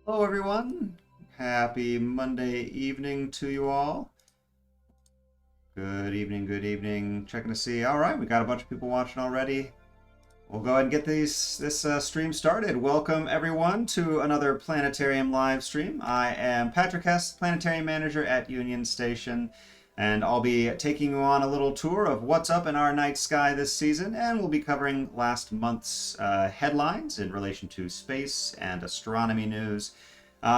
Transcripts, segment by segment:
Hello, everyone. Happy Monday evening to you all. Good evening, good evening. Checking to see. All right, we got a bunch of people watching already. We'll go ahead and get this stream started. Welcome, everyone, to another Planetarium live stream. I am Patrick Hess, Planetarium Manager at Union Station, and I'll be taking you on a little tour of what's up in our night sky this season, and we'll be covering last month's headlines in relation to space and astronomy news.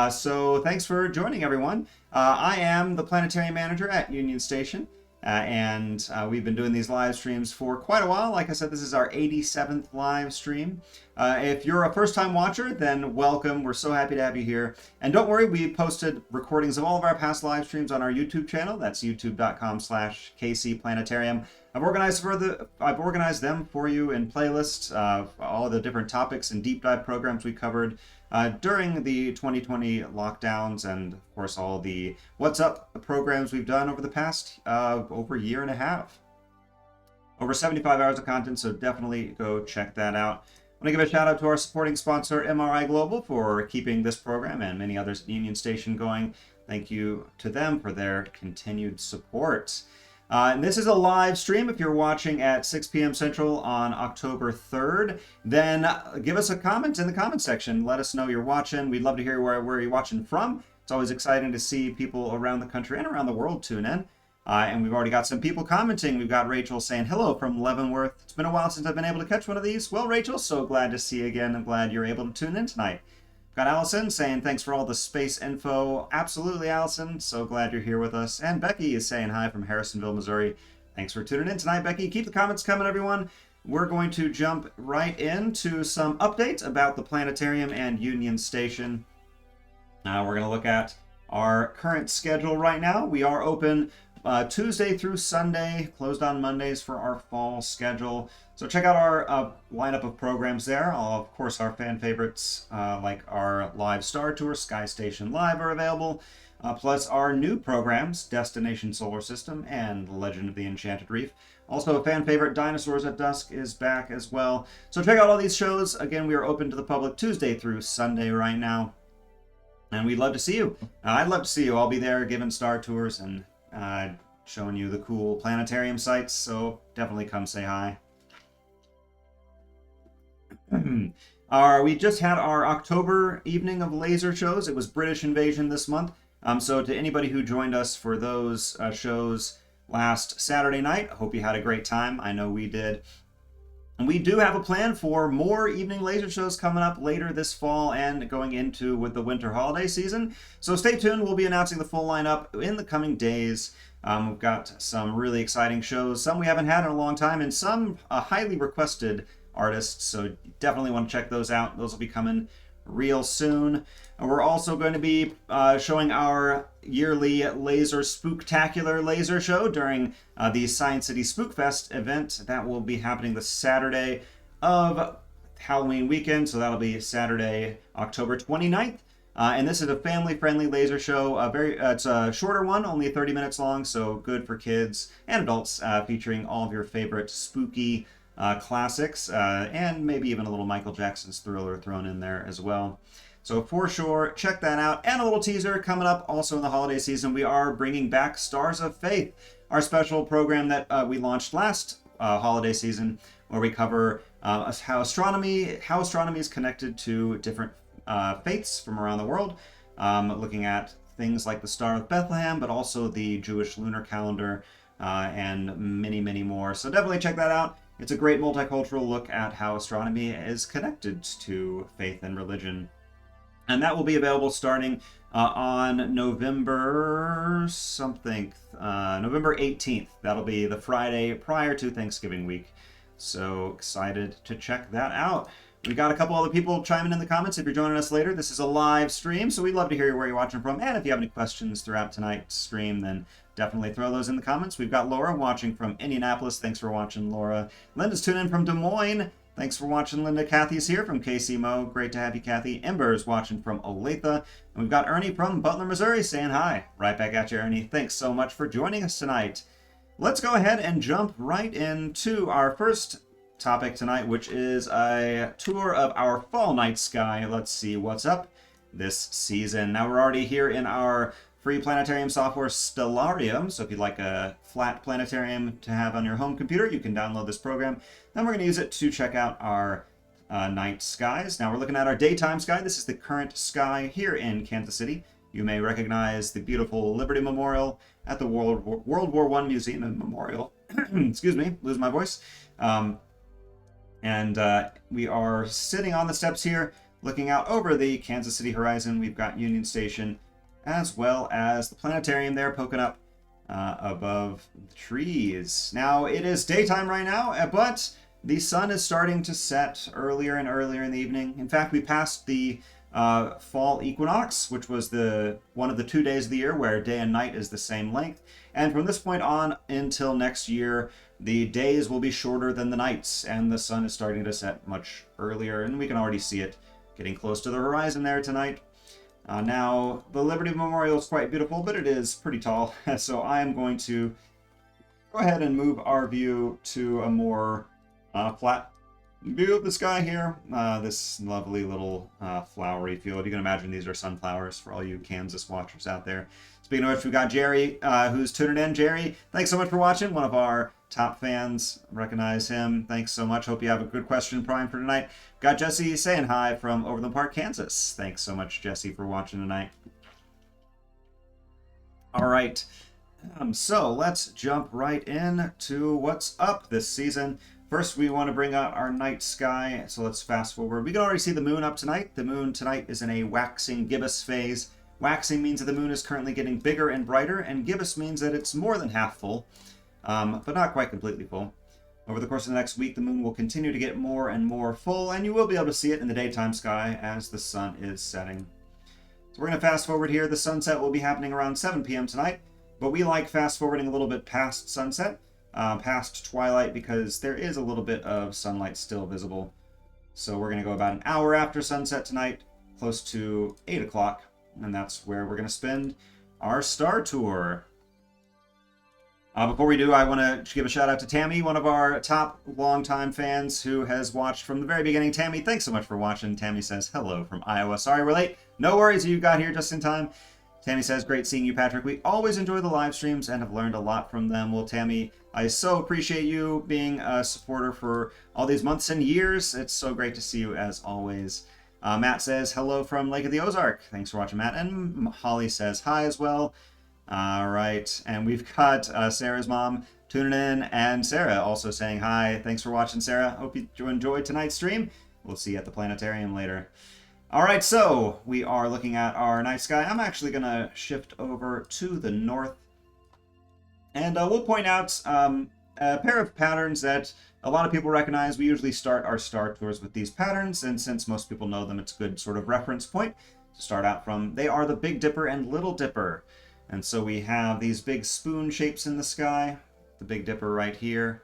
So thanks for joining, everyone. I am the Planetarium Manager at Union Station, and we've been doing these live streams for quite a while. Like I said, this is our 87th live stream. If you're a first-time watcher, then welcome. We're so happy to have you here. And don't worry, we posted recordings of all of our past live streams on our YouTube channel. That's youtube.com/kcplanetarium. I've organized them for you in playlists of all the different topics and deep dive programs we covered during the 2020 lockdowns, and of course all the What's Up programs we've done over the past over a year and a half. Over 75 hours of content, so definitely go check that out. I want to give a shout out to our supporting sponsor, MRI Global, for keeping this program and many others at Union Station going. Thank you to them for their continued support. And this is a live stream. If you're watching at 6 p.m. Central on October 3rd, then give us a comment in the comment section. Let us know you're watching. We'd love to hear where you're watching from. It's always exciting to see people around the country and around the world tune in. And we've already got some people commenting. We've got Rachel saying hello from Leavenworth. It's been a while since I've been able to catch one of these. Well, Rachel, so glad to see you again. I'm glad you're able to tune in tonight. Got Allison saying thanks for all the space info. Absolutely, Allison. So glad you're here with us. And Becky is saying hi from Harrisonville, Missouri. Thanks for tuning in tonight, Becky. Keep the comments coming, everyone. We're going to jump right into some updates about the planetarium and Union Station. We're going to look at our current schedule right now. We are open Tuesday through Sunday, closed on Mondays for our fall schedule. So check out our lineup of programs there. Of course, our fan favorites like our live Star Tour, Sky Station Live are available, plus our new programs, Destination Solar System and Legend of the Enchanted Reef. Also, a fan favorite, Dinosaurs at Dusk, is back as well. So check out all these shows. Again, we are open to the public Tuesday through Sunday right now. And we'd love to see you. I'd love to see you. I'll be there giving Star Tours and showing you the cool planetarium sites. So definitely come say hi. We just had our October evening of laser shows. It was British Invasion this month. So to anybody who joined us for those shows last Saturday night, I hope you had a great time. I know we did. And we do have a plan for more evening laser shows coming up later this fall and going into with the winter holiday season. So stay tuned. We'll be announcing the full lineup in the coming days. We've got some really exciting shows, some we haven't had in a long time, and some highly requested artists, so definitely want to check those out. Those will be coming real soon. We're also going to be showing our yearly laser spooktacular laser show during the Science City Spook Fest event. That will be happening the Saturday of Halloween weekend, so that'll be Saturday, October 29th. And this is a family-friendly laser show. It's a shorter one, only 30 minutes long, so good for kids and adults, featuring all of your favorite spooky classics, and maybe even a little Michael Jackson's Thriller thrown in there as well. So for sure, check that out. And a little teaser coming up also in the holiday season. We are bringing back Stars of Faith, our special program that we launched last holiday season, where we cover how astronomy is connected to different faiths from around the world, looking at things like the Star of Bethlehem, but also the Jewish lunar calendar, and many, many more. So definitely check that out. It's a great multicultural look at how astronomy is connected to faith and religion. And that will be available starting on November 18th. That'll be the Friday prior to Thanksgiving week. So excited to check that out. We got a couple other people chiming in the comments. If you're joining us later, this is a live stream, so we'd love to hear where you're watching from. And if you have any questions throughout tonight's stream, then definitely throw those in the comments. We've got Laura watching from Indianapolis. Thanks for watching, Laura. Linda's tuning in from Des Moines. Thanks for watching, Linda. Kathy's here from KCMO. Great to have you, Kathy. Ember's watching from Olathe. And we've got Ernie from Butler, Missouri saying hi. Right back at you, Ernie. Thanks so much for joining us tonight. Let's go ahead and jump right into our first topic tonight, which is a tour of our fall night sky. Let's see what's up this season. Now we're already here in our free planetarium software Stellarium, so if you'd like a flat planetarium to have on your home computer, you can download this program. Then we're going to use it to check out our night skies. Now we're looking at our daytime sky. This is the current sky here in Kansas City. You may recognize the beautiful Liberty Memorial at the World War I Museum and Memorial. Excuse me, lose my voice. We are sitting on the steps here, looking out over the Kansas City horizon. We've got Union Station, as well as the planetarium there poking up above the trees. Now, it is daytime right now, but the sun is starting to set earlier and earlier in the evening. In fact, we passed the fall equinox, which was one of the 2 days of the year where day and night is the same length. And from this point on until next year, the days will be shorter than the nights, and the sun is starting to set much earlier, and we can already see it getting close to the horizon there tonight. Now, the Liberty Memorial is quite beautiful, but it is pretty tall, so I am going to go ahead and move our view to a more flat view of the sky here. This lovely little flowery field. You can imagine these are sunflowers for all you Kansas watchers out there. Speaking of which, we got Jerry, who's tuning in. Jerry, thanks so much for watching. One of our top fans. Recognize him. Thanks so much. Hope you have a good question prime for tonight. Got Jesse saying hi from Overland Park, Kansas. Thanks so much, Jesse, for watching tonight. All right. So let's jump right in to what's up this season. First, we want to bring out our night sky, so let's fast forward. We can already see the moon up tonight. The moon tonight is in a waxing gibbous phase. Waxing means that the moon is currently getting bigger and brighter, and gibbous means that it's more than half full, but not quite completely full. Over the course of the next week, the moon will continue to get more and more full, and you will be able to see it in the daytime sky as the sun is setting. So we're going to fast forward here. The sunset will be happening around 7 p.m. tonight, but we like fast forwarding a little bit past sunset. Past twilight, because there is a little bit of sunlight still visible. So we're going to go about an hour after sunset tonight, close to 8 o'clock, and that's where we're going to spend our star tour. Before we do, I want to give a shout out to Tammy, one of our top longtime fans who has watched from the very beginning. Tammy, thanks so much for watching. Tammy says hello from Iowa. Sorry we're late. No worries, you got here just in time. Tammy says, great seeing you, Patrick. We always enjoy the live streams and have learned a lot from them. Well, Tammy, I so appreciate you being a supporter for all these months and years. It's so great to see you as always. Matt says, hello from Lake of the Ozark. Thanks for watching, Matt. And Holly says hi as well. All right. And we've got Sarah's mom tuning in, and Sarah also saying hi. Thanks for watching, Sarah. Hope you enjoyed tonight's stream. We'll see you at the planetarium later. All right, so we are looking at our night sky. I'm actually going to shift over to the north, and we'll point out a pair of patterns that a lot of people recognize. We usually start our star tours with these patterns, and since most people know them, it's a good sort of reference point to start out from. They are the Big Dipper and Little Dipper, and so we have these big spoon shapes in the sky, the Big Dipper right here,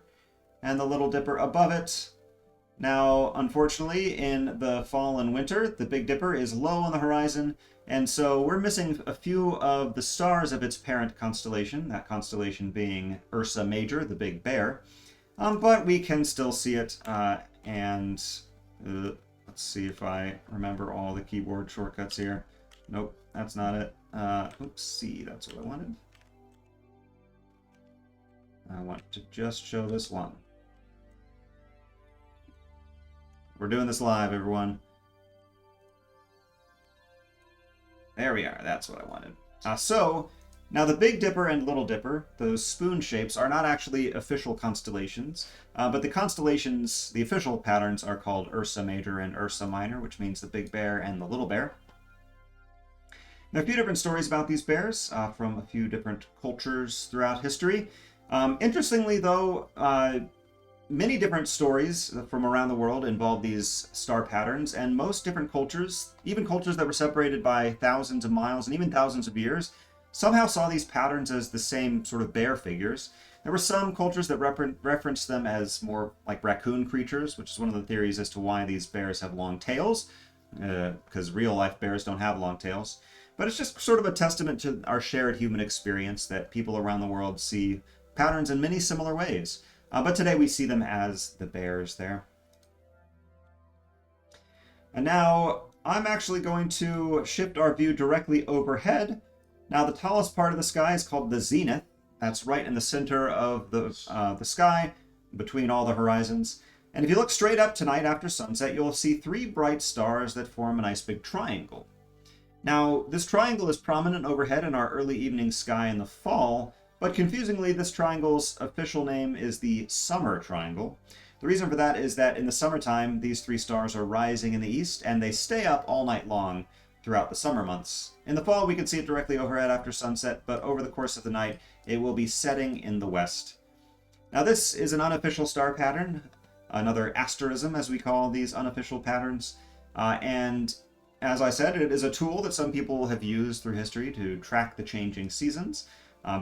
and the Little Dipper above it. Now, unfortunately, in the fall and winter, the Big Dipper is low on the horizon, and so we're missing a few of the stars of its parent constellation, that constellation being Ursa Major, the Big Bear. But we can still see it, let's see if I remember all the keyboard shortcuts here. Nope, that's not it. Oopsie, that's what I wanted. I want to just show this one. We're doing this live, everyone. There we are. That's what I wanted. So, now the Big Dipper and Little Dipper, those spoon shapes, are not actually official constellations, but the constellations, the official patterns, are called Ursa Major and Ursa Minor, which means the Big Bear and the Little Bear. There are a few different stories about these bears from a few different cultures throughout history. Interestingly, though, many different stories from around the world involve these star patterns, and most different cultures, even cultures that were separated by thousands of miles and even thousands of years, somehow saw these patterns as the same sort of bear figures. There were some cultures that referenced them as more like raccoon creatures, which is one of the theories as to why these bears have long tails, because real-life bears don't have long tails. But it's just sort of a testament to our shared human experience that people around the world see patterns in many similar ways. But today we see them as the bears there. And now, I'm actually going to shift our view directly overhead. Now, the tallest part of the sky is called the zenith. That's right in the center of the sky, between all the horizons. And if you look straight up tonight after sunset, you'll see three bright stars that form a nice big triangle. Now, this triangle is prominent overhead in our early evening sky in the fall, but confusingly, this triangle's official name is the summer triangle. The reason for that is that in the summertime, these three stars are rising in the east, and they stay up all night long throughout the summer months. In the fall, we can see it directly overhead after sunset, but over the course of the night, it will be setting in the west. Now, this is an unofficial star pattern, another asterism, as we call these unofficial patterns, and as I said, it is a tool that some people have used through history to track the changing seasons.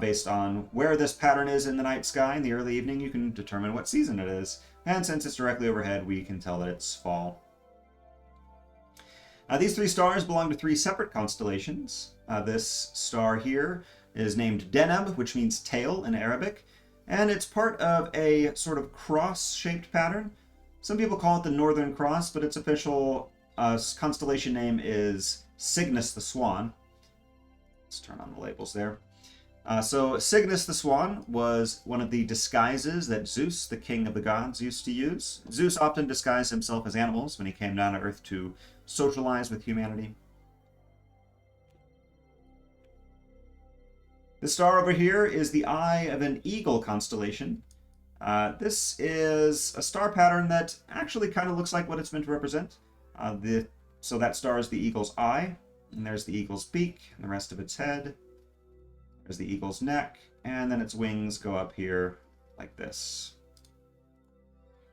Based on where this pattern is in the night sky in the early evening, you can determine what season it is. And since it's directly overhead, we can tell that it's fall. These three stars belong to three separate constellations. This star here is named Deneb, which means tail in Arabic, and it's part of a sort of cross-shaped pattern. Some people call it the Northern Cross, but its official constellation name is Cygnus the Swan. Let's turn on the labels there. So Cygnus the Swan was one of the disguises that Zeus, the king of the gods, used to use. Zeus often disguised himself as animals when he came down to Earth to socialize with humanity. The star over here is the eye of an eagle constellation. This is a star pattern that actually kind of looks like what it's meant to represent. So that star is the eagle's eye, and there's the eagle's beak, and the rest of its head. There's the eagle's neck, and then its wings go up here like this.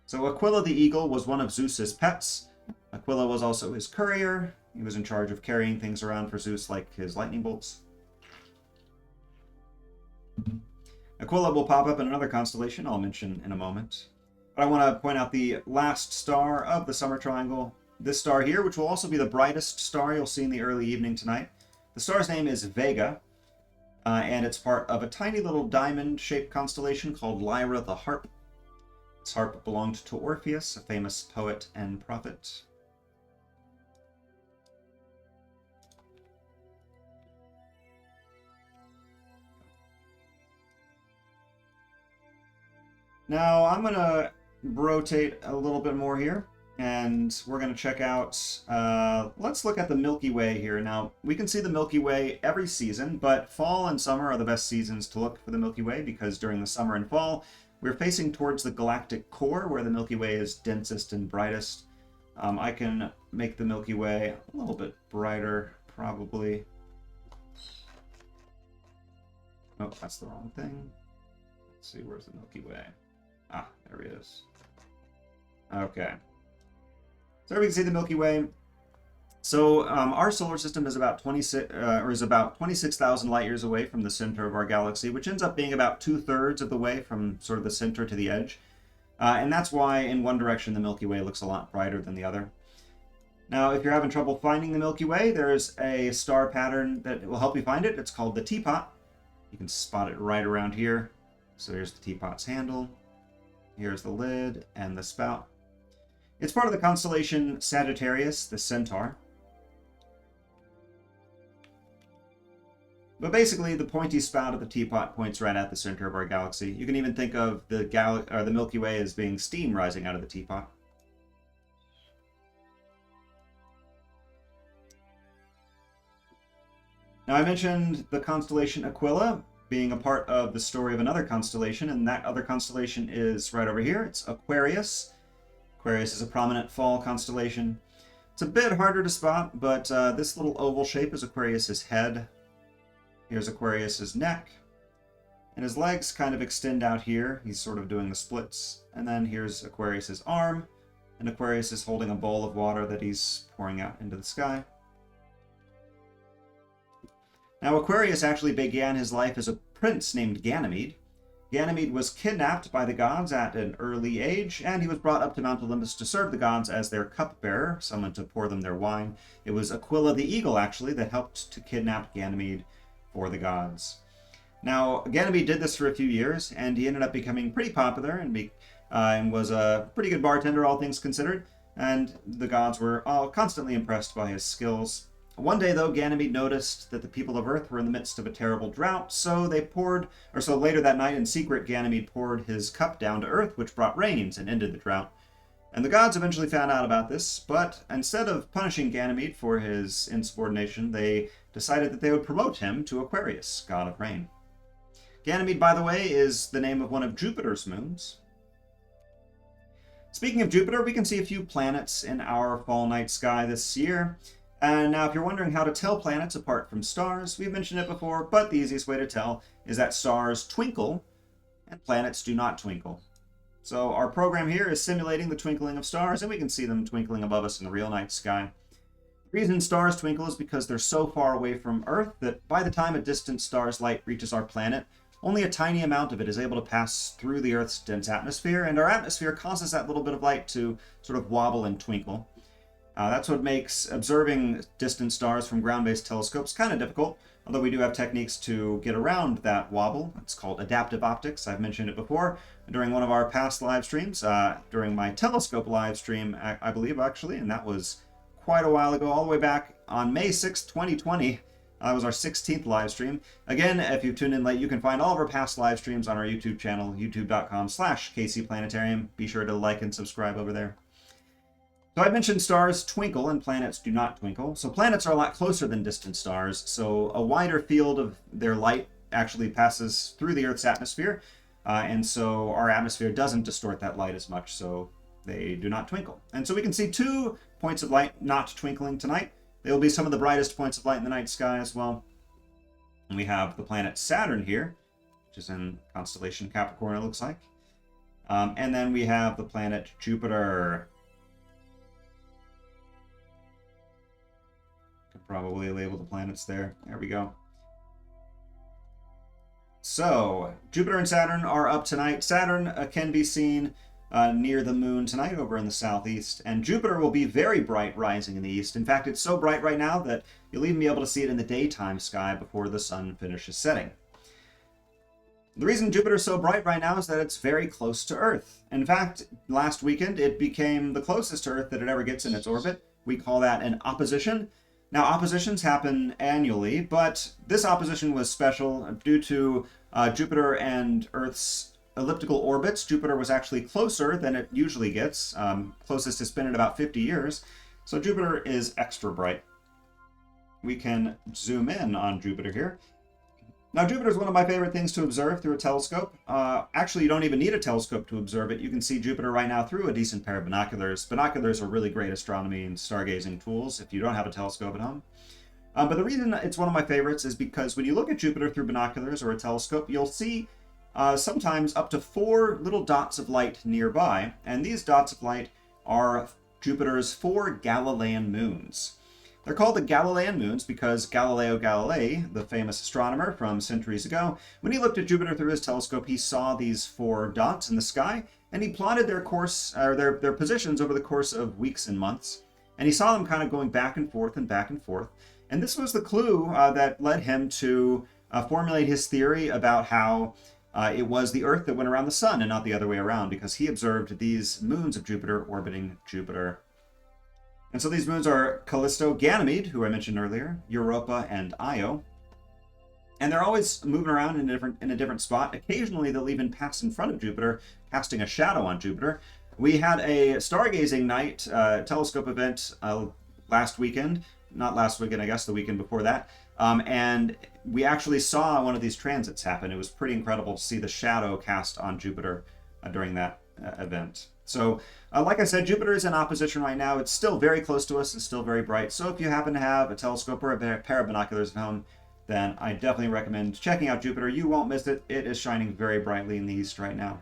So Aquila the eagle was one of Zeus's pets. Aquila was also his courier. He was in charge of carrying things around for Zeus like his lightning bolts. Aquila will pop up in another constellation I'll mention in a moment. But I want to point out the last star of the summer triangle. This star here, which will also be the brightest star you'll see in the early evening tonight. The star's name is Vega. And it's part of a tiny little diamond-shaped constellation called Lyra the Harp. This harp belonged to Orpheus, a famous poet and prophet. Now, I'm going to rotate a little bit more here, and we're going to check out, let's look at the Milky Way here. Now, we can see the Milky Way every season, but fall and summer are the best seasons to look for the Milky Way, because during the summer and fall, we're facing towards the galactic core, where the Milky Way is densest and brightest. I can make the Milky Way a little bit brighter, probably. Oh, that's the wrong thing. Let's see, where's the Milky Way? Ah, there he is. Okay. So here we can see the Milky Way. So our solar system is about 26,000 light years away from the center of our galaxy, which ends up being about 2/3 of the way from sort of the center to the edge. And that's why in one direction the Milky Way looks a lot brighter than the other. Now, if you're having trouble finding the Milky Way, there's a star pattern that will help you find it. It's called the teapot. You can spot it right around here. So here's the teapot's handle. Here's the lid and the spout. It's part of the constellation Sagittarius, the Centaur. But basically, the pointy spout of the teapot points right at the center of our galaxy. You can even think of the Milky Way as being steam rising out of the teapot. Now, I mentioned the constellation Aquila being a part of the story of another constellation, and that other constellation is right over here. It's Aquarius. Aquarius is a prominent fall constellation. It's a bit harder to spot, but this little oval shape is Aquarius's head. Here's Aquarius's neck, and his legs kind of extend out here. He's sort of doing the splits. And then here's Aquarius's arm, and Aquarius is holding a bowl of water that he's pouring out into the sky. Now, Aquarius actually began his life as a prince named Ganymede. Ganymede was kidnapped by the gods at an early age, and he was brought up to Mount Olympus to serve the gods as their cupbearer, someone to pour them their wine. It was Aquila the eagle, actually, that helped to kidnap Ganymede for the gods. Now, Ganymede did this for a few years, and he ended up becoming pretty popular and was a pretty good bartender, all things considered. and the gods were all constantly impressed by his skills. One day, though, Ganymede noticed that the people of Earth were in the midst of a terrible drought, so later that night, in secret, Ganymede poured his cup down to Earth, which brought rains and ended the drought. And the gods eventually found out about this, but instead of punishing Ganymede for his insubordination, they decided that they would promote him to Aquarius, god of rain. Ganymede, by the way, is the name of one of Jupiter's moons. Speaking of Jupiter, we can see a few planets in our fall night sky this year. And now, if you're wondering how to tell planets apart from stars, we've mentioned it before, but the easiest way to tell is that stars twinkle and planets do not twinkle. So our program here is simulating the twinkling of stars, and we can see them twinkling above us in the real night sky. The reason stars twinkle is because they're so far away from Earth that by the time a distant star's light reaches our planet, only a tiny amount of it is able to pass through the Earth's dense atmosphere, and our atmosphere causes that little bit of light to sort of wobble and twinkle. That's what makes observing distant stars from ground-based telescopes kind of difficult, although we do have techniques to get around that wobble. It's called adaptive optics. I've mentioned it before during one of our past live streams, during my telescope live stream, I believe, actually, and that was quite a while ago, all the way back on May 6, 2020. That was our 16th live stream. Again, if you've tuned in late, you can find all of our past live streams on our YouTube channel, youtube.com/KCPlanetarium. Be sure to like and subscribe over there. So I mentioned stars twinkle and planets do not twinkle. So planets are a lot closer than distant stars, so a wider field of their light actually passes through the Earth's atmosphere, and so our atmosphere doesn't distort that light as much, so they do not twinkle. And so we can see 2 points of light not twinkling tonight. They will be some of the brightest points of light in the night sky as well. And we have the planet Saturn here, which is in constellation Capricorn, it looks like. And then we have the planet Jupiter. Could probably label the planets there. There we go. So, Jupiter and Saturn are up tonight. Saturn can be seen near the moon tonight over in the southeast, and Jupiter will be very bright rising in the east. In fact, it's so bright right now that you'll even be able to see it in the daytime sky before the sun finishes setting. The reason Jupiter is so bright right now is that it's very close to Earth. In fact, last weekend it became the closest to Earth that it ever gets in its orbit. We call that an opposition. Now, oppositions happen annually, but this opposition was special due to Jupiter and Earth's elliptical orbits. Jupiter was actually closer than it usually gets, closest to spin in about 50 years. So Jupiter is extra bright. We can zoom in on Jupiter here. Now, Jupiter is one of my favorite things to observe through a telescope. Actually, you don't even need a telescope to observe it. You can see Jupiter right now through a decent pair of binoculars. Binoculars are really great astronomy and stargazing tools if you don't have a telescope at home. But the reason it's one of my favorites is because when you look at Jupiter through binoculars or a telescope, you'll see sometimes up to 4 little dots of light nearby, and these dots of light are Jupiter's 4 Galilean moons. They're called the Galilean moons because Galileo Galilei, the famous astronomer from centuries ago, when he looked at Jupiter through his telescope, he saw these 4 dots in the sky, and he plotted their course, or their positions over the course of weeks and months, and he saw them kind of going back and forth and back and forth. And this was the clue that led him to formulate his theory about how it was the Earth that went around the Sun and not the other way around, because he observed these moons of Jupiter orbiting Jupiter. And so these moons are Callisto, Ganymede, who I mentioned earlier, Europa, and Io. And they're always moving around in a different spot. Occasionally they'll even pass in front of Jupiter, casting a shadow on Jupiter. We had a stargazing night telescope event last weekend. Not last weekend, I guess, the weekend before that. And we actually saw one of these transits happen. It was pretty incredible to see the shadow cast on Jupiter during that event. So, like I said, Jupiter is in opposition right now. It's still very close to us. It's still very bright. So if you happen to have a telescope or a pair of binoculars at home, then I definitely recommend checking out Jupiter. You won't miss it. It is shining very brightly in the east right now.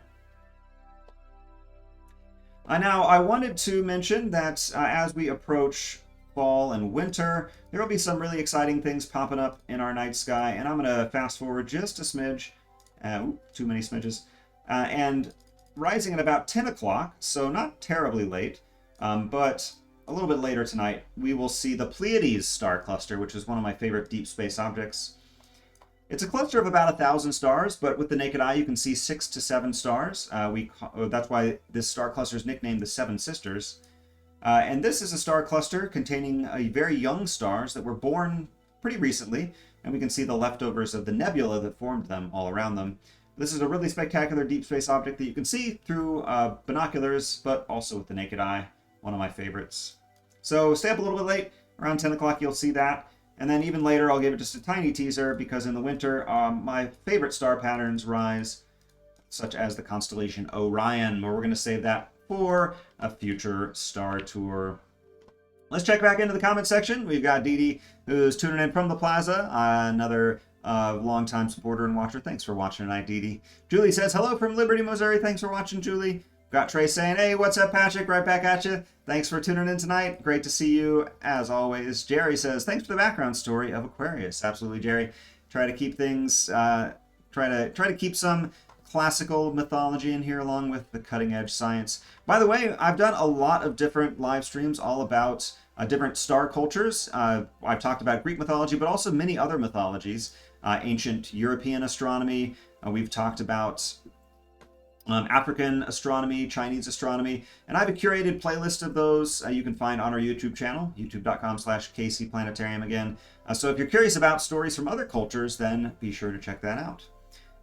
Now, I wanted to mention that as we approach fall and winter, there will be some really exciting things popping up in our night sky, and I'm going to fast forward just a smidge, too many smidges, and rising at about 10 o'clock, so not terribly late, but a little bit later tonight, we will see the Pleiades star cluster, which is one of my favorite deep space objects. It's a cluster of about 1,000 stars, but with the naked eye you can see 6 to 7 stars. That's why this star cluster is nicknamed the Seven Sisters. And this is a star cluster containing very young stars that were born pretty recently, and we can see the leftovers of the nebula that formed them all around them. This is a really spectacular deep space object that you can see through binoculars, but also with the naked eye. One of my favorites. So stay up a little bit late. Around 10 o'clock you'll see that. And then even later I'll give it just a tiny teaser, because in the winter my favorite star patterns rise, such as the constellation Orion, where we're going to save that for a future star tour. Let's check back into the comment section. We've got Dee Dee, who's tuning in from the plaza, another longtime supporter and watcher. Thanks for watching tonight, Dee Dee. Julie says, hello from Liberty, Missouri. Thanks for watching, Julie. Got Trey saying, hey, what's up, Patrick? Right back at you. Thanks for tuning in tonight. Great to see you, as always. Jerry says, thanks for the background story of Aquarius. Absolutely, Jerry. Try to keep things, try to keep some classical mythology in here, along with the cutting-edge science. By the way, I've done a lot of different live streams all about different star cultures. I've talked about Greek mythology, but also many other mythologies. Ancient European astronomy. We've talked about African astronomy, Chinese astronomy, and I have a curated playlist of those you can find on our YouTube channel, youtube.com/KCPlanetarium again. So if you're curious about stories from other cultures, then be sure to check that out.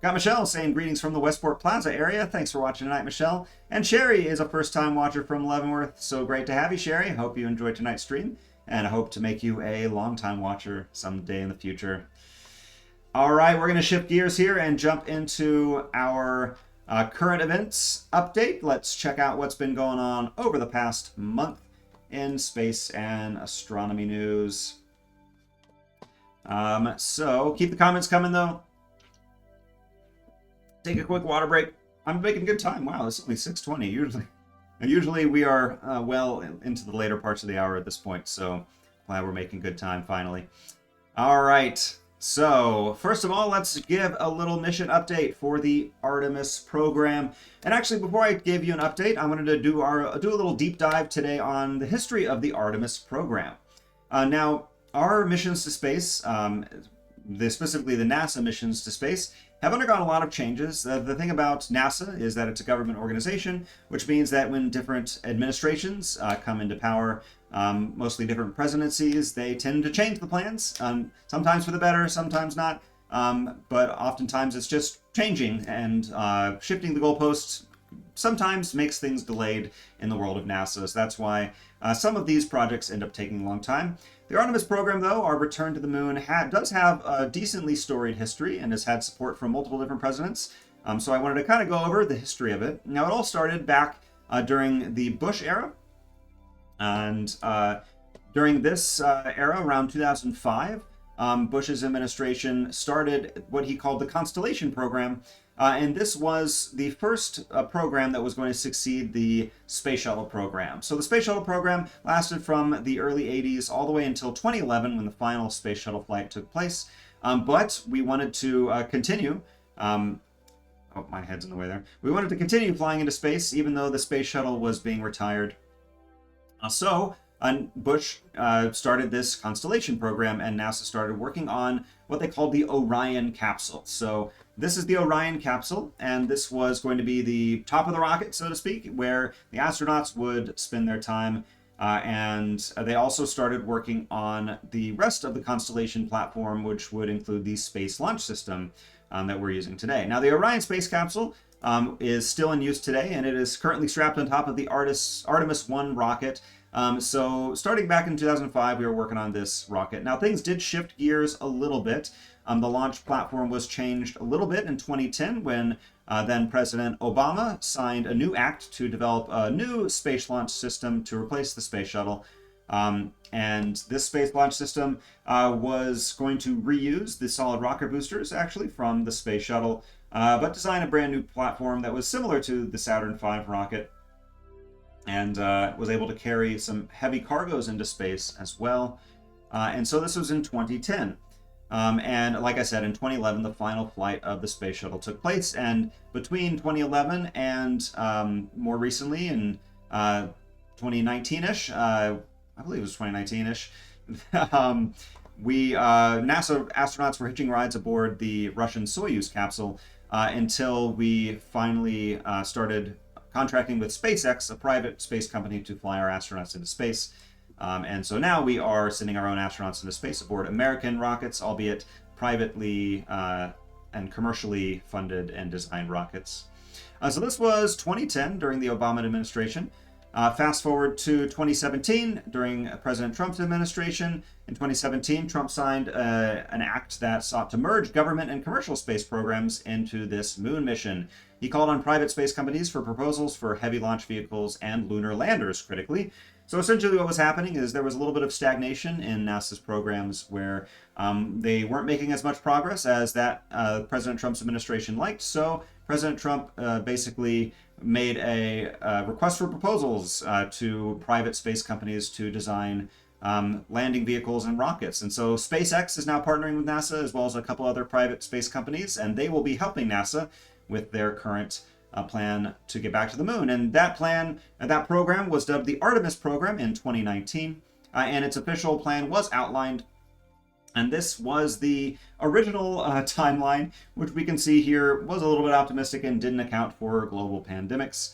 Got Michelle saying greetings from the Westport Plaza area. Thanks for watching tonight, Michelle. And Sherry is a first-time watcher from Leavenworth. So great to have you, Sherry. Hope you enjoyed tonight's stream, and I hope to make you a long-time watcher someday in the future. All right, we're going to shift gears here and jump into our current events update. Let's check out what's been going on over the past month in space and astronomy news. So keep the comments coming, though. Take a quick water break. I'm making good time. Wow, it's only 6:20. Usually we are well into the later parts of the hour at this point, so glad we're making good time finally. All right. So, first of all, let's give a little mission update for the Artemis program. And actually, before I give you an update, I wanted to do a little deep dive today on the history of the Artemis program. Now, our missions to space, specifically the NASA missions to space, have undergone a lot of changes. The thing about NASA is that it's a government organization, which means that when different administrations come into power, mostly different presidencies, they tend to change the plans, sometimes for the better, sometimes not, but oftentimes it's just changing, and shifting the goalposts sometimes makes things delayed in the world of NASA. So that's why some of these projects end up taking a long time. The Artemis program, though, our return to the moon, does have a decently storied history and has had support from multiple different presidents. So I wanted to kind of go over the history of it. Now, it all started back during the Bush era. And during this era, around 2005, Bush's administration started what he called the Constellation Program. And this was the first program that was going to succeed the Space Shuttle program. So the Space Shuttle program lasted from the early 80s all the way until 2011, when the final Space Shuttle flight took place. But we wanted to continue. Oh, my head's in the way there. We wanted to continue flying into space, even though the Space Shuttle was being retired. So Bush started this Constellation program, and NASA started working on what they called the Orion capsule. So this is the Orion capsule, and this was going to be the top of the rocket, so to speak, where the astronauts would spend their time. And they also started working on the rest of the Constellation platform, which would include the Space Launch System that we're using today. Now, the Orion space capsule is still in use today, and it is currently strapped on top of the Artemis 1 rocket. So starting back in 2005, we were working on this rocket. Now, things did shift gears a little bit. The launch platform was changed a little bit in 2010 when then President Obama signed a new act to develop a new space launch system to replace the space shuttle. And this space launch system was going to reuse the solid rocket boosters, actually, from the space shuttle, but design a brand new platform that was similar to the Saturn V rocket, and was able to carry some heavy cargoes into space as well. And so this was in 2010. And like I said, in 2011, the final flight of the space shuttle took place. And between 2011 and more recently, in 2019-ish, I believe it was 2019-ish, NASA astronauts were hitching rides aboard the Russian Soyuz capsule until we finally started contracting with SpaceX, a private space company, to fly our astronauts into space. And so now we are sending our own astronauts into space aboard American rockets, albeit privately and commercially funded and designed rockets. So this was 2010 during the Obama administration. Fast forward to 2017 during President Trump's administration. In 2017, Trump signed an act that sought to merge government and commercial space programs into this moon mission. He called on private space companies for proposals for heavy launch vehicles and lunar landers, critically. So essentially what was happening is there was a little bit of stagnation in NASA's programs where they weren't making as much progress as that President Trump's administration liked. So President Trump basically made a request for proposals to private space companies to design landing vehicles and rockets. And so SpaceX is now partnering with NASA as well as a couple other private space companies, and they will be helping NASA with their current plan to get back to the moon. And that plan, that program was dubbed the Artemis program in 2019, and its official plan was outlined. And this was the original timeline, which we can see here was a little bit optimistic and didn't account for global pandemics.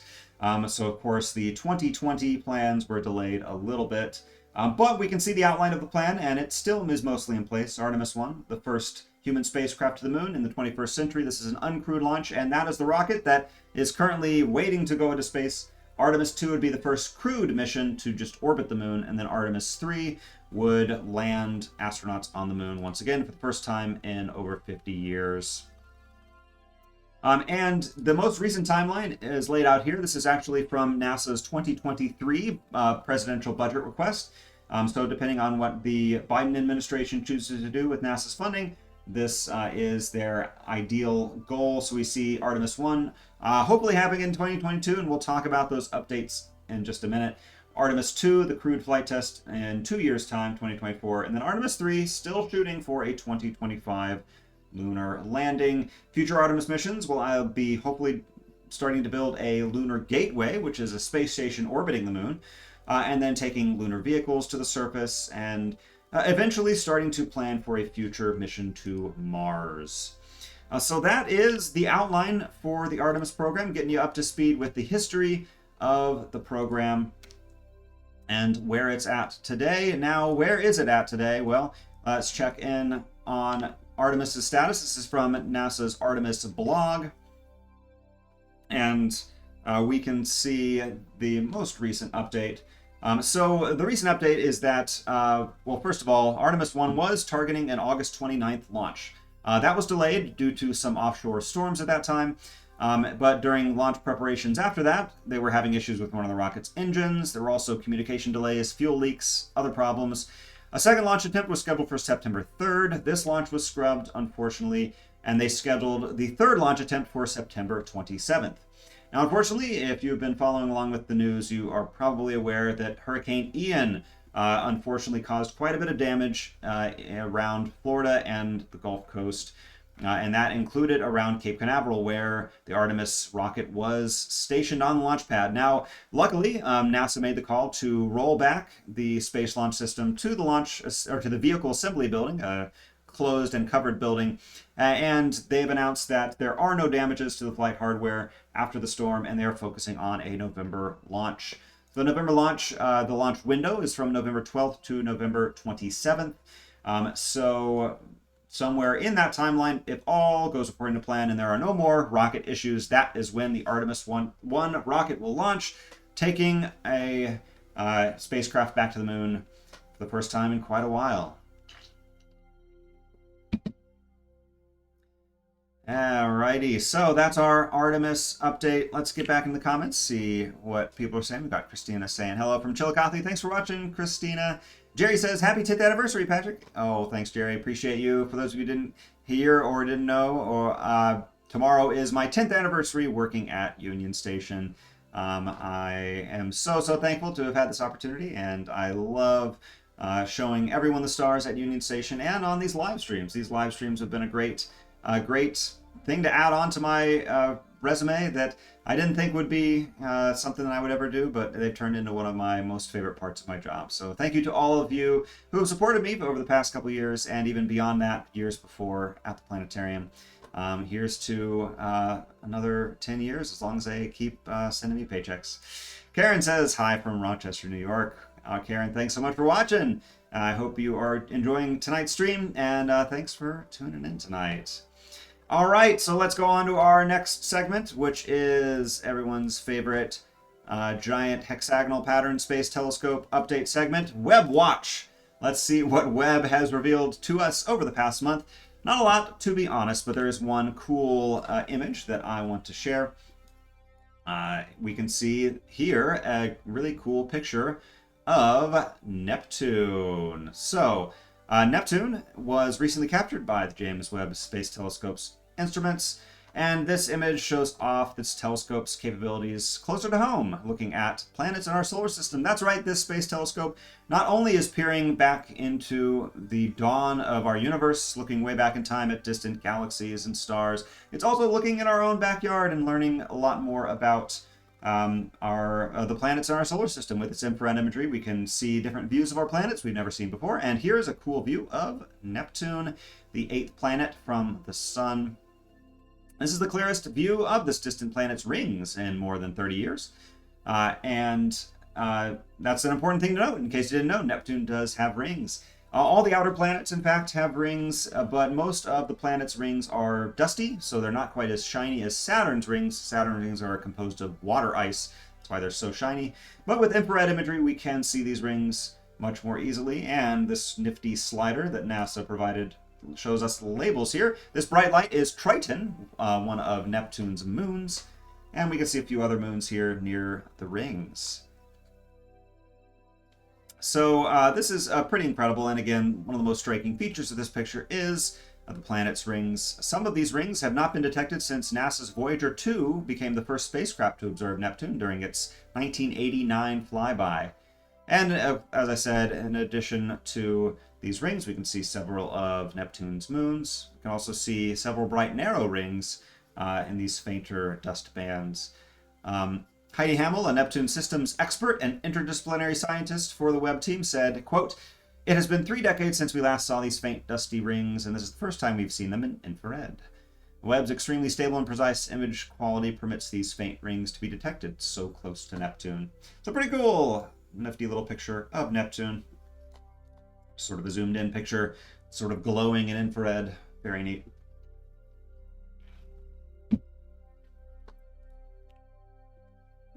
So of course the 2020 plans were delayed a little bit, but we can see the outline of the plan, and it still is mostly in place. Artemis 1, the first human spacecraft to the moon in the 21st century. This is an uncrewed launch, and that is the rocket that is currently waiting to go into space. Artemis 2 would be the first crewed mission to just orbit the moon, and then Artemis 3 would land astronauts on the moon once again for the first time in over 50 years. And the most recent timeline is laid out here. This is actually from NASA's 2023 presidential budget request. So depending on what the Biden administration chooses to do with NASA's funding, this is their ideal goal. So we see Artemis 1 hopefully happening in 2022, and we'll talk about those updates in just a minute. Artemis 2, the crewed flight test in 2 years' time, 2024. And then Artemis 3, still shooting for a 2025 lunar landing. Future Artemis missions will be hopefully starting to build a lunar gateway, which is a space station orbiting the moon, and then taking lunar vehicles to the surface, and eventually starting to plan for a future mission to Mars. So that is the outline for the Artemis program, getting you up to speed with the history of the program and where it's at today. Now, where is it at today? Well, let's check in on Artemis' status. This is from NASA's Artemis blog. And we can see the most recent update. So the recent update is that, well, first of all, Artemis 1 was targeting an August 29th launch. That was delayed due to some offshore storms at that time. But during launch preparations after that, they were having issues with one of the rocket's engines. There were also communication delays, fuel leaks, other problems. A second launch attempt was scheduled for September 3rd. This launch was scrubbed, unfortunately, and they scheduled the third launch attempt for September 27th. Now, unfortunately, if you've been following along with the news, you are probably aware that Hurricane Ian unfortunately caused quite a bit of damage around Florida and the Gulf Coast. And that included around Cape Canaveral, where the Artemis rocket was stationed on the launch pad. Now, luckily, NASA made the call to roll back the Space Launch System to the launch, or to the Vehicle Assembly Building, a closed and covered building. And they've announced that there are no damages to the flight hardware after the storm, and they're focusing on a November launch. The November launch, the launch window is from November 12th to November 27th. So somewhere in that timeline, if all goes according to plan and there are no more rocket issues, that is when the Artemis 1 rocket will launch, taking a spacecraft back to the moon for the first time in quite a while. Alrighty, so that's our Artemis update. Let's get back in the comments, see what people are saying. We've got Christina saying hello from Chillicothe. Thanks for watching, Christina. Jerry says, happy 10th anniversary, Patrick. Oh, thanks, Jerry. Appreciate you. For those of you who didn't hear or didn't know, tomorrow is my 10th anniversary working at Union Station. I am so thankful to have had this opportunity, and I love showing everyone the stars at Union Station and on these live streams. These live streams have been a great thing to add on to my resume that I didn't think would be something that I would ever do, but they've turned into one of my most favorite parts of my job. So thank you to all of you who have supported me over the past couple years, and even beyond that, years before at the planetarium. Here's to another 10 years, as long as they keep sending me paychecks. Karen says, hi from Rochester, New York. Karen, thanks so much for watching. I hope you are enjoying tonight's stream, and thanks for tuning in tonight. All right, so let's go on to our next segment, which is everyone's favorite giant hexagonal pattern space telescope update segment, Webb Watch. Let's see what Webb has revealed to us over the past month. Not a lot, to be honest, but there is one cool image that I want to share. We can see here a really cool picture of Neptune. So, Neptune was recently captured by the James Webb Space Telescope's instruments, and this image shows off this telescope's capabilities closer to home, looking at planets in our solar system. That's right, this space telescope not only is peering back into the dawn of our universe, looking way back in time at distant galaxies and stars, it's also looking in our own backyard and learning a lot more about the planets in our solar system. With its infrared imagery, we can see different views of our planets we've never seen before. And here's a cool view of Neptune, the 8th planet from the Sun. This is the clearest view of this distant planet's rings in more than 30 years. That's an important thing to note. In case you didn't know, Neptune does have rings. All the outer planets, in fact, have rings, but most of the planet's rings are dusty, so they're not quite as shiny as Saturn's rings. Saturn's rings are composed of water ice. That's why they're so shiny. But with infrared imagery, we can see these rings much more easily, and this nifty slider that NASA provided shows us the labels here. This bright light is Triton, one of Neptune's moons, and we can see a few other moons here near the rings. So this is pretty incredible, and again, one of the most striking features of this picture is the planet's rings. Some of these rings have not been detected since NASA's Voyager 2 became the first spacecraft to observe Neptune during its 1989 flyby. And as I said, in addition to these rings, we can see several of Neptune's moons. We can also see several bright narrow rings in these fainter dust bands. Heidi Hamill, a Neptune systems expert and interdisciplinary scientist for the Webb team, said, quote, "It has been 3 decades since we last saw these faint dusty rings, and this is the first time we've seen them in infrared. Webb's extremely stable and precise image quality permits these faint rings to be detected so close to Neptune." So pretty cool, nifty little picture of Neptune. Sort of a zoomed in picture, sort of glowing in infrared. Very neat.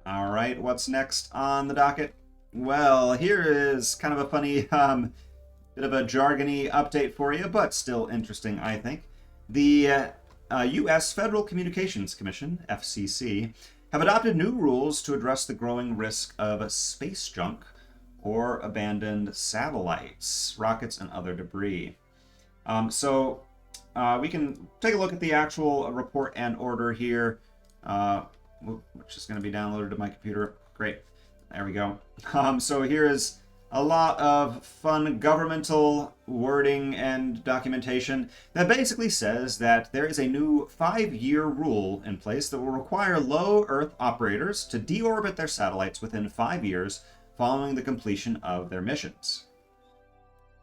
All right, what's next on the docket? Well, here is kind of a funny, bit of a jargony update for you, but still interesting, I think. The U.S. Federal Communications Commission, FCC, have adopted new rules to address the growing risk of space junk or abandoned satellites, rockets, and other debris. We can take a look at the actual report and order here, which is going to be downloaded to my computer. Great. There we go. So here is a lot of fun governmental wording and documentation that basically says that there is a new 5-year rule in place that will require low Earth operators to deorbit their satellites within 5 years following the completion of their missions.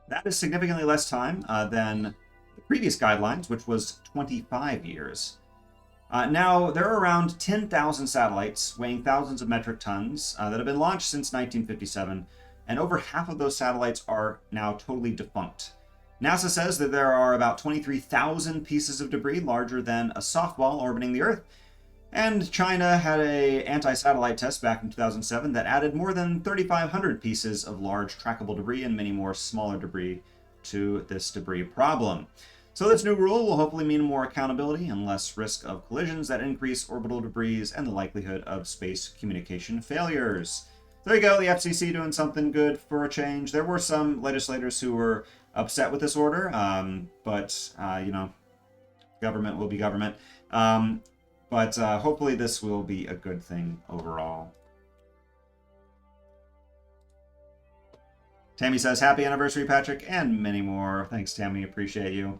That is significantly less time than the previous guidelines, which was 25 years. Now, there are around 10,000 satellites weighing thousands of metric tons that have been launched since 1957, and over half of those satellites are now totally defunct. NASA says that there are about 23,000 pieces of debris larger than a softball orbiting the Earth, and China had an anti-satellite test back in 2007 that added more than 3,500 pieces of large trackable debris and many more smaller debris to this debris problem. So this new rule will hopefully mean more accountability and less risk of collisions that increase orbital debris and the likelihood of space communication failures. There you go, the FCC doing something good for a change. There were some legislators who were upset with this order, but government will be government. But hopefully this will be a good thing overall. Tammy says, happy anniversary, Patrick, and many more. Thanks, Tammy. Appreciate you.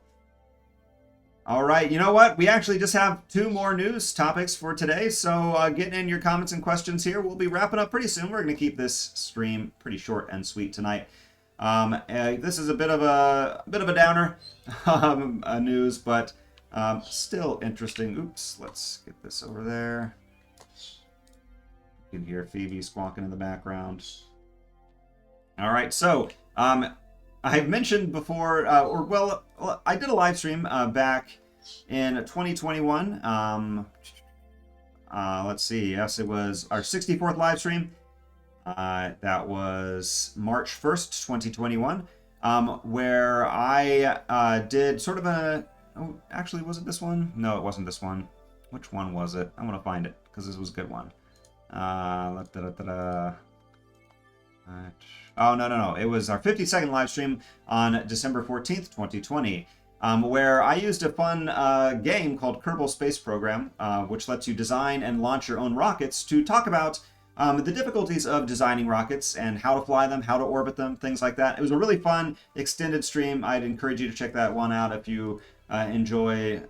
All right, you know what? We actually just have 2 more news topics for today, so getting in your comments and questions here. We'll be wrapping up pretty soon. We're going to keep this stream pretty short and sweet tonight. This is a bit of a downer news, but Still interesting. Oops, let's get this over there. You can hear Phoebe squawking in the background. All right, so I've mentioned before, I did a live stream back in 2021. Let's see. Yes, it was our 64th live stream. That was March 1st, 2021, where I did sort of a... Oh, actually, was it this one? No, it wasn't this one. Which one was it? I'm going to find it, because this was a good one. Oh, no. It was our 52nd live stream on December 14th, 2020, where I used a fun game called Kerbal Space Program, which lets you design and launch your own rockets, to talk about the difficulties of designing rockets and how to fly them, how to orbit them, things like that. It was a really fun extended stream. I'd encourage you to check that one out if you enjoy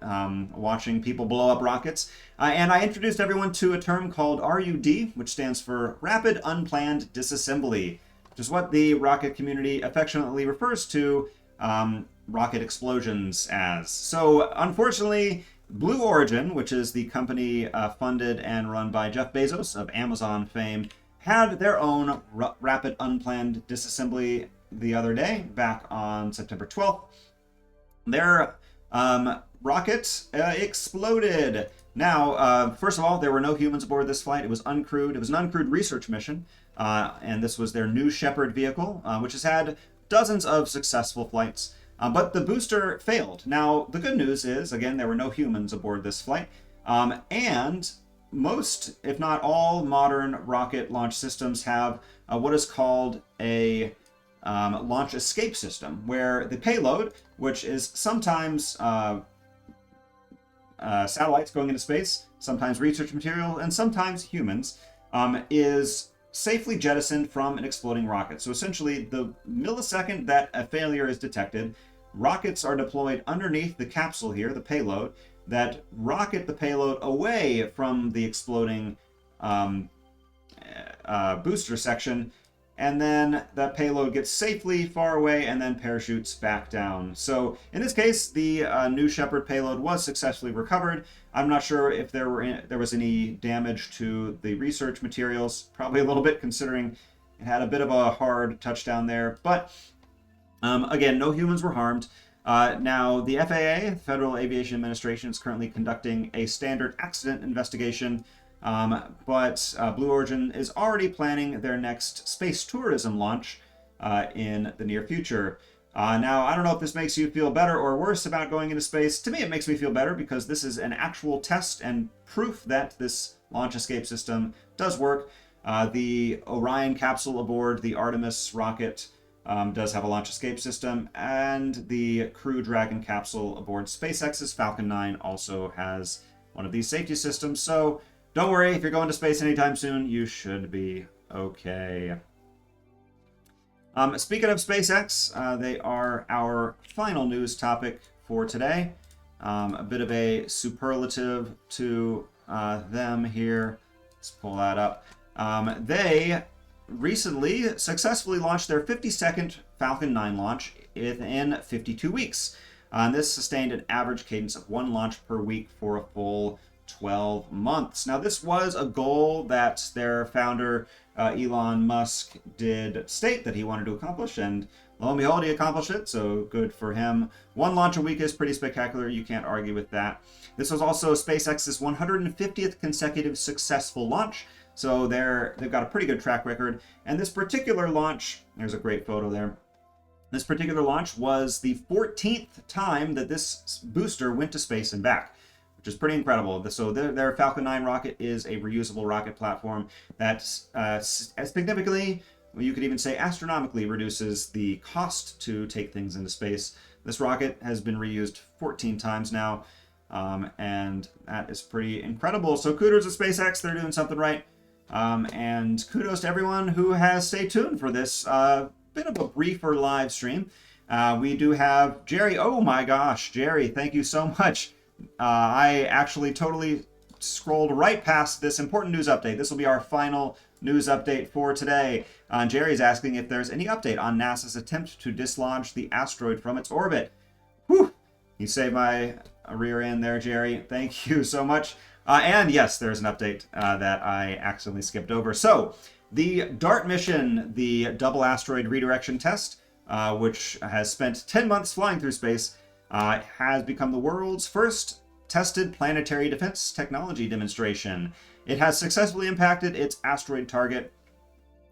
watching people blow up rockets. And I introduced everyone to a term called RUD, which stands for Rapid Unplanned Disassembly, which is what the rocket community affectionately refers to rocket explosions as. So, unfortunately, Blue Origin, which is the company funded and run by Jeff Bezos of Amazon fame, had their own rapid unplanned disassembly the other day, back on September 12th. Their rocket exploded. Now, first of all, there were no humans aboard this flight. It was uncrewed. It was an uncrewed research mission, and this was their New Shepard vehicle, which has had dozens of successful flights. But the booster failed. Now, the good news is, again, there were no humans aboard this flight, and most, if not all, modern rocket launch systems have what is called a launch escape system, where the payload, which is sometimes satellites going into space, sometimes research material, and sometimes humans, is safely jettisoned from an exploding rocket. So essentially, the millisecond that a failure is detected, rockets are deployed underneath the capsule here, the payload, that rocket the payload away from the exploding booster section, and then that payload gets safely far away and then parachutes back down. So in this case, the New Shepard payload was successfully recovered. I'm not sure if there was any damage to the research materials. Probably a little bit, considering it had a bit of a hard touchdown there. But again, no humans were harmed. Now, the FAA, Federal Aviation Administration, is currently conducting a standard accident investigation. But Blue Origin is already planning their next space tourism launch in the near future. Now, I don't know if this makes you feel better or worse about going into space. To me, it makes me feel better, because this is an actual test and proof that this launch escape system does work. The Orion capsule aboard the Artemis rocket does have a launch escape system, and the Crew Dragon capsule aboard SpaceX's Falcon 9 also has one of these safety systems. So don't worry, if you're going to space anytime soon, you should be okay. Speaking of SpaceX, they are our final news topic for today. A bit of a superlative to them here. Let's pull that up. They recently successfully launched their 52nd Falcon 9 launch in 52 weeks. This sustained an average cadence of one launch per week for a full 12 months. Now, this was a goal that their founder, Elon Musk, did state that he wanted to accomplish, and lo and behold, he accomplished it, so good for him. One launch a week is pretty spectacular. You can't argue with that. This was also SpaceX's 150th consecutive successful launch, so they've got a pretty good track record. And this particular launch, there's a great photo there. This particular launch was the 14th time that this booster went to space and back, which is pretty incredible. So their Falcon 9 rocket is a reusable rocket platform that significantly, well, you could even say astronomically, reduces the cost to take things into space. This rocket has been reused 14 times now, and that is pretty incredible. So kudos to SpaceX, they're doing something right. And kudos to everyone who has stayed tuned for this bit of a briefer live stream. We do have Jerry. Oh my gosh, Jerry, thank you so much. I actually totally scrolled right past this important news update. This will be our final news update for today. Jerry's asking if there's any update on NASA's attempt to dislodge the asteroid from its orbit. Whew! You saved my rear end there, Jerry. Thank you so much. And yes, there's an update that I accidentally skipped over. So, the DART mission, the Double Asteroid Redirection Test, which has spent 10 months flying through space, has become the world's first tested planetary defense technology demonstration. It has successfully impacted its asteroid target.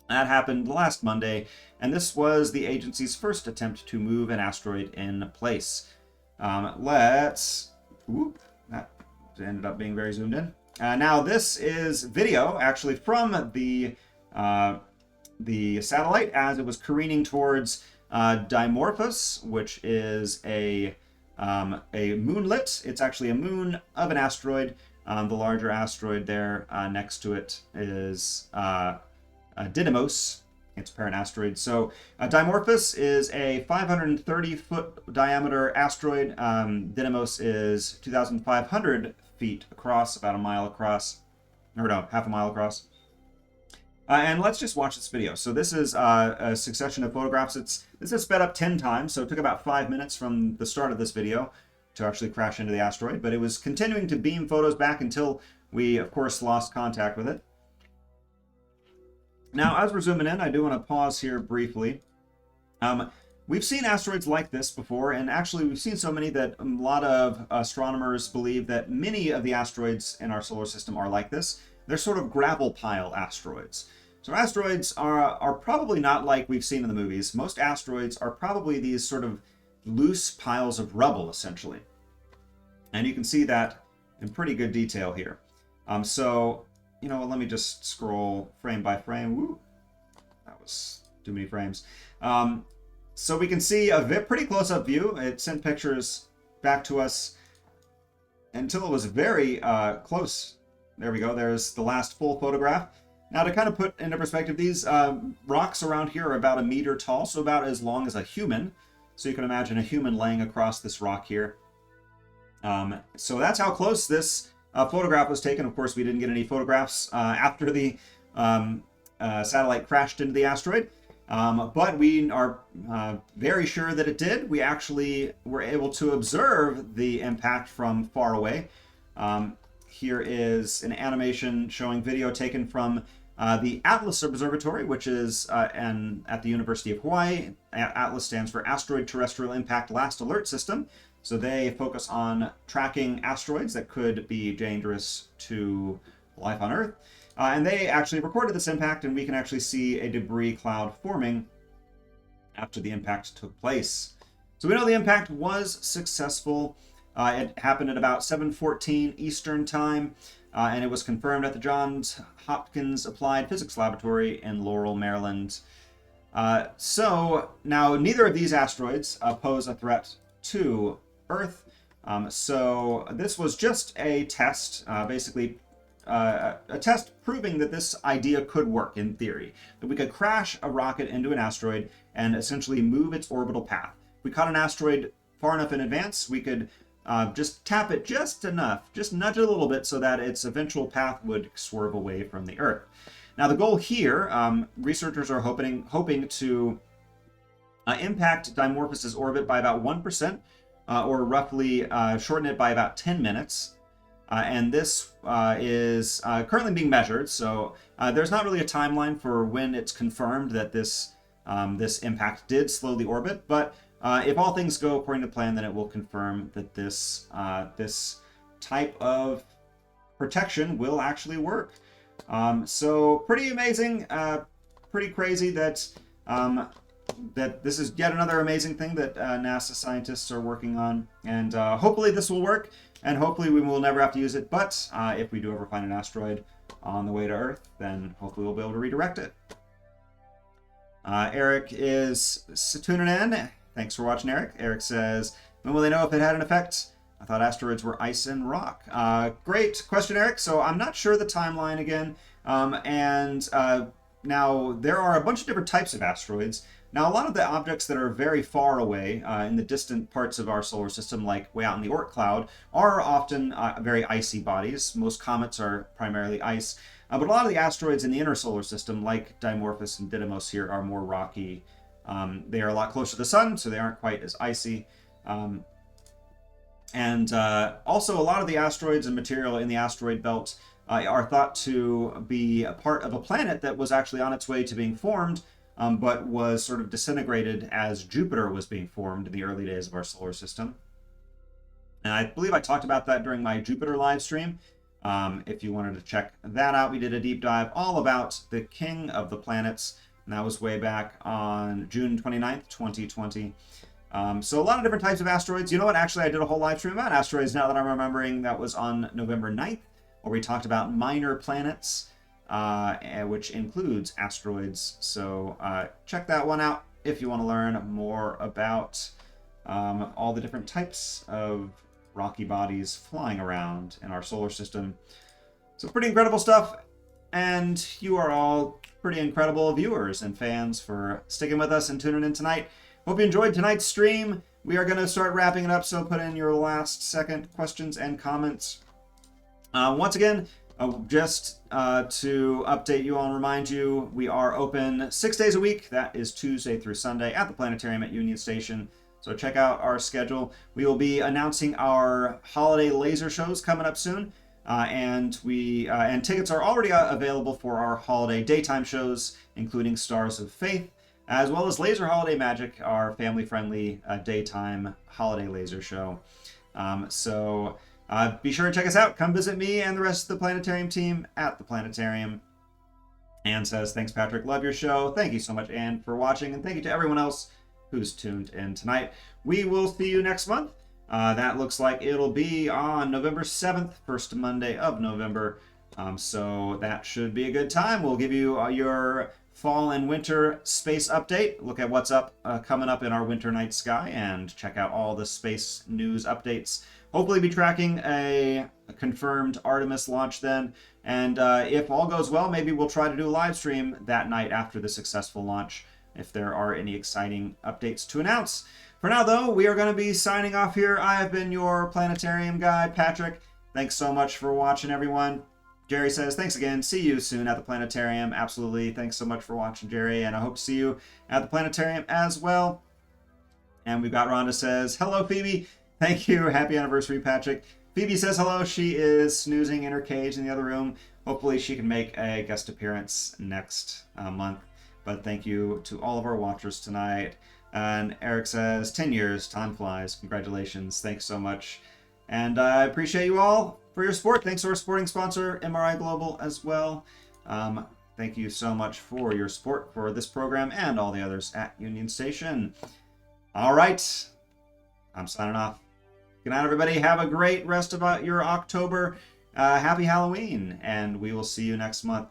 That happened last Monday, and this was the agency's first attempt to move an asteroid in place. That ended up being very zoomed in. Now this is video actually from the satellite as it was careening towards Dimorphos, which is a moonlet. It's actually a moon of an asteroid. The larger asteroid there next to it is Didymos. It's a parent asteroid. So Dimorphos is a 530-foot diameter asteroid. Didymos is 2,500 feet across, about a mile across, or no, half a mile across. And let's just watch this video. So this is a succession of photographs. This is sped up 10 times, so it took about 5 minutes from the start of this video to actually crash into the asteroid. But it was continuing to beam photos back until we, of course, lost contact with it. Now, as we're zooming in, I do want to pause here briefly. We've seen asteroids like this before, and actually we've seen so many that a lot of astronomers believe that many of the asteroids in our solar system are like this. They're sort of gravel pile asteroids. So asteroids are probably not like we've seen in the movies. Most asteroids are probably these sort of loose piles of rubble, essentially. And you can see that in pretty good detail here. So, you know, let me just scroll frame by frame. Woo, that was too many frames. So we can see a pretty close-up view. It sent pictures back to us until it was very close. There we go. There's the last full photograph. Now, to kind of put into perspective, these rocks around here are about 1 meter tall, so about as long as a human. So you can imagine a human laying across this rock here. So that's how close this photograph was taken. Of course, we didn't get any photographs after the satellite crashed into the asteroid. But we are very sure that it did. We actually were able to observe the impact from far away. Here is an animation showing video taken from the Atlas Observatory, which is at the University of Hawaii. Atlas stands for Asteroid Terrestrial Impact Last Alert System. So they focus on tracking asteroids that could be dangerous to life on Earth. And they actually recorded this impact, and we can actually see a debris cloud forming after the impact took place. So we know the impact was successful. It happened at about 7:14 Eastern Time, and it was confirmed at the Johns Hopkins Applied Physics Laboratory in Laurel, Maryland. So now neither of these asteroids pose a threat to Earth. So this was just a test, basically a test proving that this idea could work in theory, that we could crash a rocket into an asteroid and essentially move its orbital path. If we caught an asteroid far enough in advance, we could just tap it just enough, just nudge it a little bit so that its eventual path would swerve away from the Earth. Now the goal here, researchers are hoping to impact Dimorphos' orbit by about 1%, or roughly shorten it by about 10 minutes. And this is currently being measured, so there's not really a timeline for when it's confirmed that this impact did slow the orbit, but if all things go according to plan, then it will confirm that this type of protection will actually work. So pretty amazing, pretty crazy that this is yet another amazing thing that NASA scientists are working on, and hopefully this will work, and hopefully we will never have to use it, but if we do ever find an asteroid on the way to Earth, then hopefully we'll be able to redirect it. Eric is tuning in. Thanks for watching, Eric. Eric says, when will they know if it had an effect? I thought asteroids were ice and rock. Great question, Eric. So I'm not sure the timeline again. Now there are a bunch of different types of asteroids. Now, a lot of the objects that are very far away in the distant parts of our solar system, like way out in the Oort cloud, are often very icy bodies. Most comets are primarily ice. But a lot of the asteroids in the inner solar system, like Dimorphos and Didymos here, are more rocky. They are a lot closer to the sun, so they aren't quite as icy. And also, a lot of the asteroids and material in the asteroid belt are thought to be a part of a planet that was actually on its way to being formed, but was sort of disintegrated as Jupiter was being formed in the early days of our solar system. And I believe I talked about that during my Jupiter live stream. If you wanted to check that out, we did a deep dive all about the king of the planets, and that was way back on June 29th, 2020. So a lot of different types of asteroids. You know what? Actually, I did a whole live stream about asteroids now that I'm remembering. That was on November 9th, where we talked about minor planets, which includes asteroids. So check that one out if you want to learn more about all the different types of rocky bodies flying around in our solar system. So pretty incredible stuff. And you are all pretty incredible viewers and fans for sticking with us and tuning in tonight. Hope you enjoyed tonight's stream. We are going to start wrapping it up, so put in your last second questions and comments. Once again, just to update you all and remind you, we are open 6 days a week. That is Tuesday through Sunday at the Planetarium at Union Station. So check out our schedule. We will be announcing our holiday laser shows coming up soon. And tickets are already available for our holiday daytime shows, including Stars of Faith, as well as Laser Holiday Magic, our family-friendly daytime holiday laser show. So be sure to check us out. Come visit me and the rest of the Planetarium team at the Planetarium. Anne says, thanks, Patrick. Love your show. Thank you so much, Anne, for watching. And thank you to everyone else who's tuned in tonight. We will see you next month. That looks like it'll be on November 7th, first Monday of November. So that should be a good time. We'll give you your fall and winter space update. Look at what's up coming up in our winter night sky and check out all the space news updates. Hopefully be tracking a confirmed Artemis launch then. And if all goes well, maybe we'll try to do a live stream that night after the successful launch if there are any exciting updates to announce. For now, though, we are going to be signing off here. I have been your planetarium guy, Patrick. Thanks so much for watching, everyone. Jerry says, thanks again. See you soon at the planetarium. Absolutely. Thanks so much for watching, Jerry. And I hope to see you at the planetarium as well. And we've got Rhonda says, hello, Phoebe. Thank you. Happy anniversary, Patrick. Phoebe says hello. She is snoozing in her cage in the other room. Hopefully she can make a guest appearance next month. But thank you to all of our watchers tonight. And Eric says, 10 years, time flies. Congratulations. Thanks so much. And I appreciate you all for your support. Thanks to our supporting sponsor, MRI Global, as well. Thank you so much for your support for this program and all the others at Union Station. All right. I'm signing off. Good night, everybody. Have a great rest of your October. Happy Halloween. And we will see you next month.